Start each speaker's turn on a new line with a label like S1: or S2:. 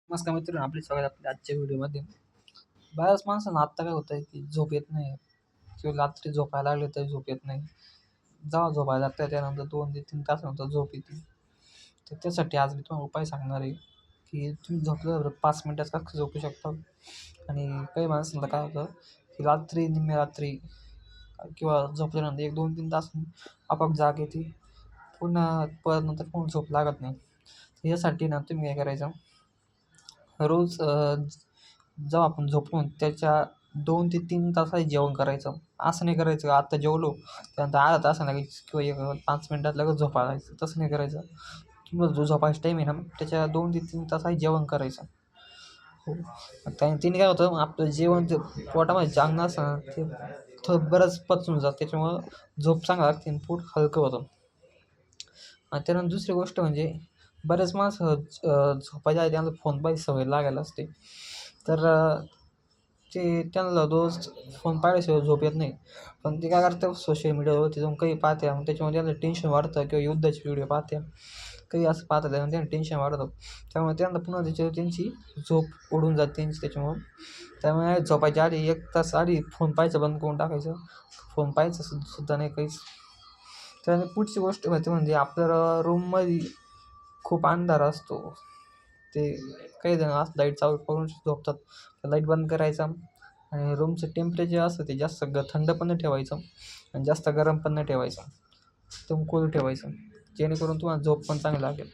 S1: नमस्कार मित्रांनो, आपले स्वागत आपल्या आजच्या व्हिडिओमध्ये. बऱ्याच माणसांना आत्ता काय होतं आहे की झोप येत नाही किंवा रात्री झोपायला लागले तरी झोप येत नाही. जेव्हा झोपायला लागतं त्यानंतर 2 ते 3 तासानंतर झोप येते. तर त्यासाठी आज मी तुम्हाला उपाय सांगणार आहे की तुम्ही झोपल्यावर 5 मिनिटात कसं झोपू शकता. आणि काही माणसांना काय होतं की रात्री निम्म्या रात्री किंवा झोपल्यानंतर 1-2-3 तास आपोआप जाग येते. पुन्हा परत नंतर पुन्हा झोप लागत नाही. यासाठी ना तुम्ही काय करायचं, रोज जेव्हा आपण झोपतो त्याच्या 2 ते 3 तास आधी जेवण करायचं. असं नाही करायचं आत्ता जेवलो त्यानंतर अर्धा तासाने लगेच किंवा 5 मिनिटात लगेच झोपायला जायचं, तसं नाही करायचं. तुम्हाला जो झोपायचा टाईम आहे ना त्याच्या 2 ते 3 तास आधी जेवण करायचं. हो. त्याने काय होतं, आपलं जेवण जे पोटामध्ये जे अन्न असतं ना ते बरंच पचून जातं, त्याच्यामुळं झोप चांगली लागते आणि पोट हलकं होतं. आणि त्यानंतर दुसरी गोष्ट म्हणजे बरेच माणसं झोपायच्या आधी त्यांना फोन पाहायची सवय लागायला असते. तर ते त्यांना रोज फोन पाहिल्याशिवाय झोप येत नाही. पण ते काय करतात, सोशल मीडियावरती जाऊन काही पाहते, मग त्याच्यामुळे त्यांना टेन्शन वाढतं किंवा युद्धाचे व्हिडिओ पाहते, काही असं पाहतात आणि त्यांना टेन्शन वाढतं. त्यामुळे त्यांना पुन्हा त्याच्यावर त्यांची झोप उडून जाते त्यांची त्याच्यामुळं. त्यामुळे झोपायच्या आधी 1 तास आधी फोन पाहायचं बंद करून टाकायचं. फोन पाहायचं सुद्धा नाही काहीच. त्यानंतर पुढची गोष्ट म्हणजे आपल्या रूममध्ये खूप अंधार असतो. ते काही जण असं लाईट चालू करून झोपतात. लाईट बंद करायचा आणि रूमचं टेम्परेचर असतं ते जास्त थंड पण नाही ठेवायचं आणि जास्त गरम पण नाही ठेवायचं. एकदम कूल ठेवायचं, जेणेकरून तुम्हाला झोप पण चांगली लागेल.